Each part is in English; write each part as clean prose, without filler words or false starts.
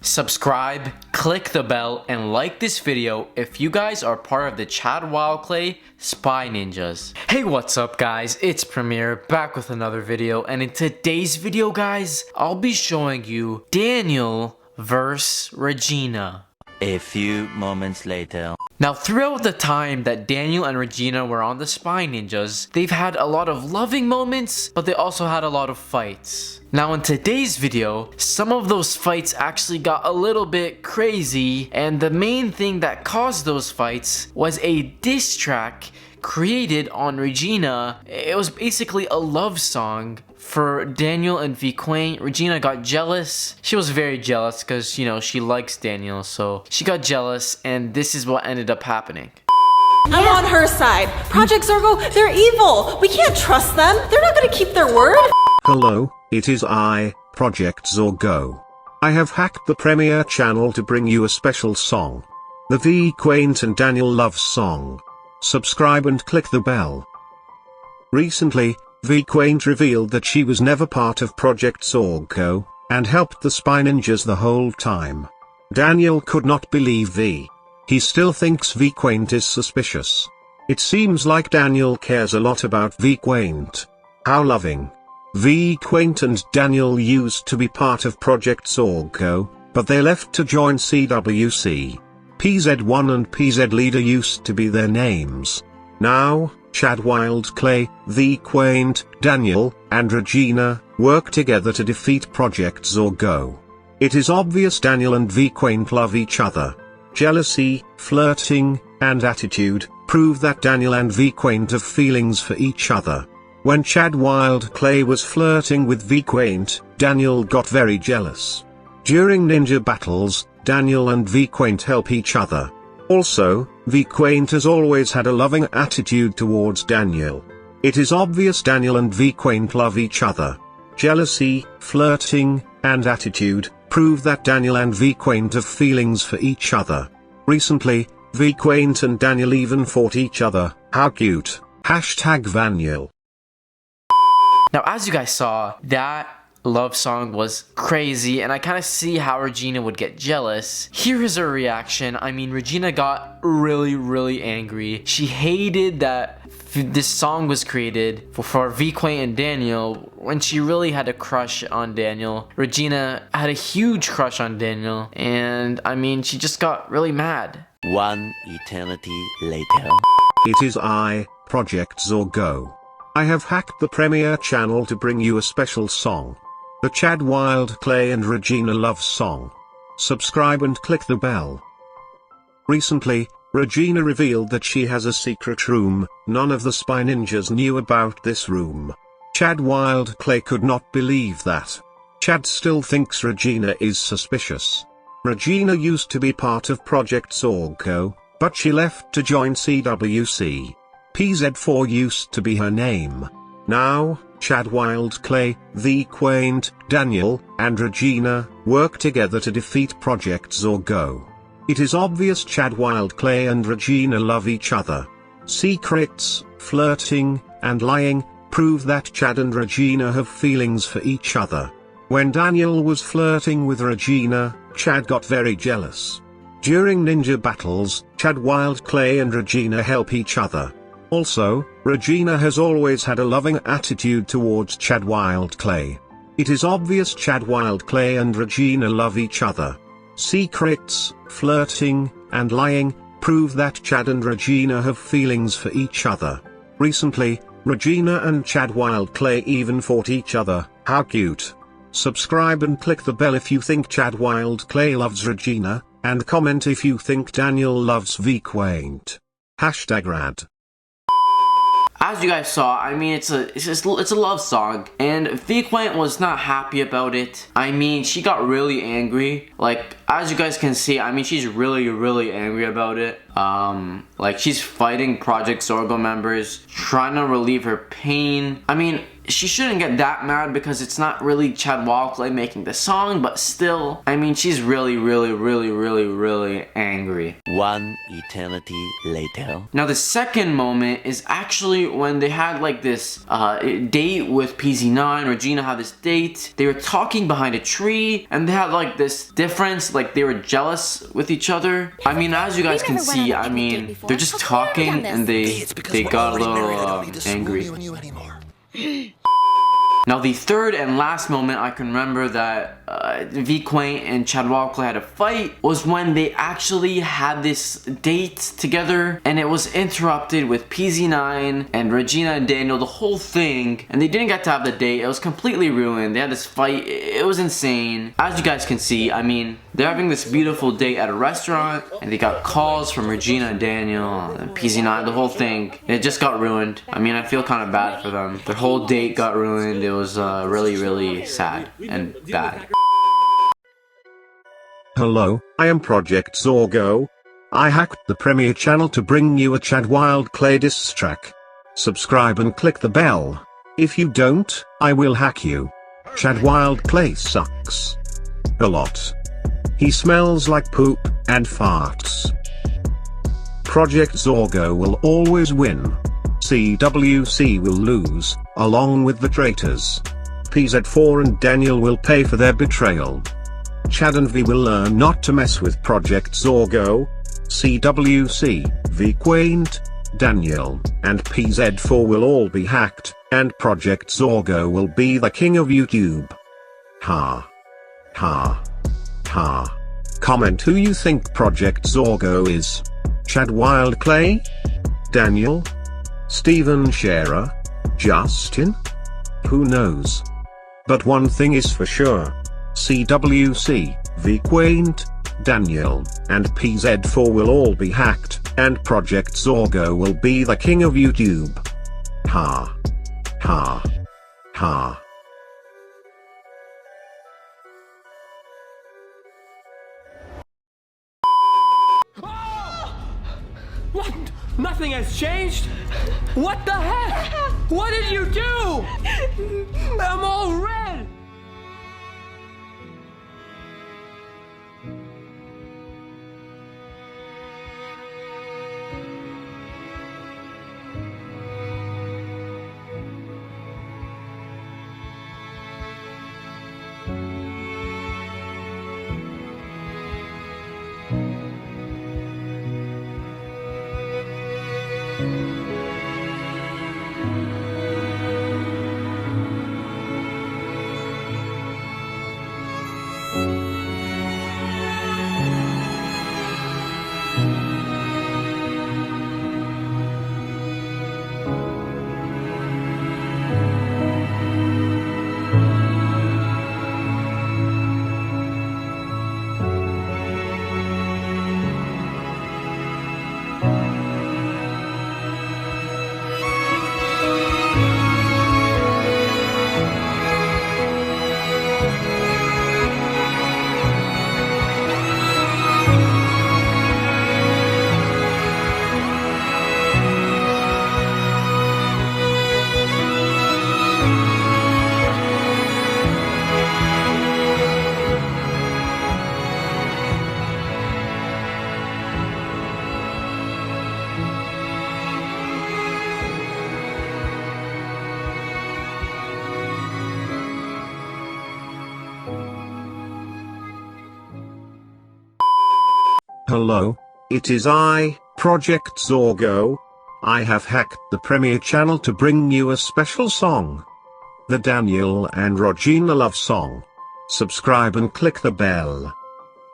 subscribe, click the bell, and like this video if you guys are part of the Chad Wild Clay Spy Ninjas. Hey, what's up guys? It's Premier back with another video, and in today's video guys, I'll be showing you Daniel versus Regina. A few moments later. Now, throughout the time that Daniel and Regina were on the Spy Ninjas, they've had a lot of loving moments, but they also had a lot of fights. Now, in today's video, some of those fights actually got a little bit crazy, and the main thing that caused those fights was a diss track created on Regina. It was basically a love song for Daniel and Qwaint. Regina got jealous. She was very jealous because, you know, she likes Daniel, so she got jealous, and this is what ended up happening. I'm on her side. Project Zorgo, they're evil. We can't trust them. They're not gonna keep their word. Hello, it is I, Project Zorgo. I have hacked the Premiere channel to bring you a special song. The Qwaint and Daniel love song. Subscribe and click the bell. Recently, Qwaint revealed that she was never part of Project Zorgo, and helped the Spy Ninjas the whole time. Daniel could not believe he still thinks Qwaint is suspicious. It seems like Daniel cares a lot about Qwaint. How loving. Qwaint and Daniel used to be part of Project Zorgo, but they left to join CWC. PZ1 and PZ Leader used to be their names. Now, Chad Wild Clay, Qwaint, Daniel, and Regina work together to defeat Project Zorgo. It is obvious Daniel and Qwaint love each other. Jealousy, flirting, and attitude prove that Daniel and Qwaint have feelings for each other. When Chad Wild Clay was flirting with Qwaint, Daniel got very jealous. During ninja battles, Daniel and Qwaint help each other. Also, Qwaint has always had a loving attitude towards Daniel. It is obvious Daniel and Qwaint love each other. Jealousy, flirting, and attitude prove that Daniel and Qwaint have feelings for each other. Recently, Qwaint and Daniel even fought each other. How cute. #Vaniel. Now, as you guys saw, that love song was crazy, and I kind of see how Regina would get jealous. Here is her reaction. I mean, Regina got really angry. She hated that this song was created for Qwaint and Daniel when she really had a crush on Daniel. Regina had a huge crush on Daniel, and I mean, she just got really mad. One eternity later. It is I, Project Zorgo. I have hacked the Premiere channel to bring you a special song. The Chad Wild Clay and Regina love song. Subscribe and click the bell. Recently, Regina revealed that she has a secret room. None of the Spy Ninjas knew about this room. Chad Wild Clay could not believe that. Chad still thinks Regina is suspicious. Regina used to be part of Project Zorgo, but she left to join CWC. PZ4 used to be her name. Now, Chad Wild Clay, Qwaint, Daniel, and Regina work together to defeat Project Zorgo. It is obvious Chad Wild Clay and Regina love each other. Secrets, flirting, and lying prove that Chad and Regina have feelings for each other. When Daniel was flirting with Regina, Chad got very jealous. During ninja battles, Chad Wild Clay and Regina help each other. Also, Regina has always had a loving attitude towards Chad Wild Clay. It is obvious Chad Wild Clay and Regina love each other. Secrets, flirting, and lying prove that Chad and Regina have feelings for each other. Recently, Regina and Chad Wild Clay even fought each other. How cute. Subscribe and click the bell if you think Chad Wild Clay loves Regina, and comment if you think Daniel loves Qwaint. #rad. As you guys saw, I mean, it's a love song, and Qwaint was not happy about it. I mean, she got really angry. Like, as you guys can see, I mean, she's really angry about it. Like, she's fighting Project Zorgo members, trying to relieve her pain. I mean, she shouldn't get that mad because it's not really Chad Wild Clay making the song, but still, I mean, she's really angry. One eternity later. Now the second moment is actually when they had like this date with PZ9. Regina had this date. They were talking behind a tree and they had like this difference, like they were jealous with each other. I mean, as you guys can see, I mean, they're just talking and they got a little angry. Now the third and last moment I can remember that Qwaint and Chad Wild Clay had a fight was when they actually had this date together and it was interrupted with PZ9 and Regina and Daniel, the whole thing, and they didn't get to have the date. It was completely ruined. They had this fight. It was insane. As you guys can see, I mean, they're having this beautiful date at a restaurant and they got calls from Regina and Daniel and PZ9, the whole thing. It just got ruined. I mean, I feel kind of bad for them. Their whole date got ruined. It was really sad and bad. Hello, I am Project Zorgo. I hacked the Premiere channel to bring you a Chad Wild Clay diss track. Subscribe and click the bell. If you don't, I will hack you. Chad Wild Clay sucks. A lot. He smells like poop and farts. Project Zorgo will always win. CWC will lose, along with the traitors. PZ9 and Daniel will pay for their betrayal. Chad and V will learn not to mess with Project Zorgo. CWC, Qwaint, Daniel, and PZ9 will all be hacked, and Project Zorgo will be the king of YouTube. Ha. Ha. Ha. Comment who you think Project Zorgo is. Chad Wild Clay? Daniel? Steven Shearer? Justin? Who knows? But one thing is for sure. CWC, Qwaint, Daniel, and PZ9 will all be hacked, and Project Zorgo will be the king of YouTube. Ha. Ha. Ha. What? Nothing has changed? What the heck? What did you do? I'm all red! Hello, it is I, Project Zorgo. I have hacked the Premiere channel to bring you a special song. The Daniel and Regina love song. Subscribe and click the bell.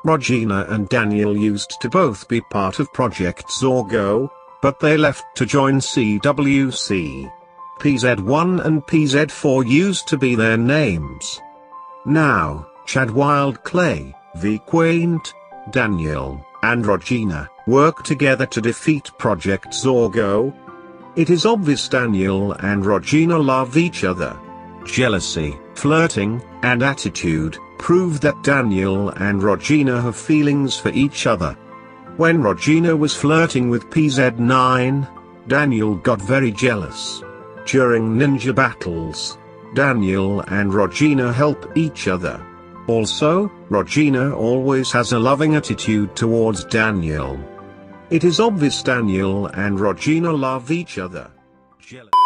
Regina and Daniel used to both be part of Project Zorgo, but they left to join CWC. PZ9 and PZ9 used to be their names. Now, Chad Wild Clay, Qwaint, Daniel, and Regina work together to defeat Project Zorgo. It is obvious Daniel and Regina love each other. Jealousy, flirting, and attitude prove that Daniel and Regina have feelings for each other. When Regina was flirting with PZ9, Daniel got very jealous. During ninja battles, Daniel and Regina help each other. Also, Regina always has a loving attitude towards Daniel. It is obvious Daniel and Regina love each other. Jealous.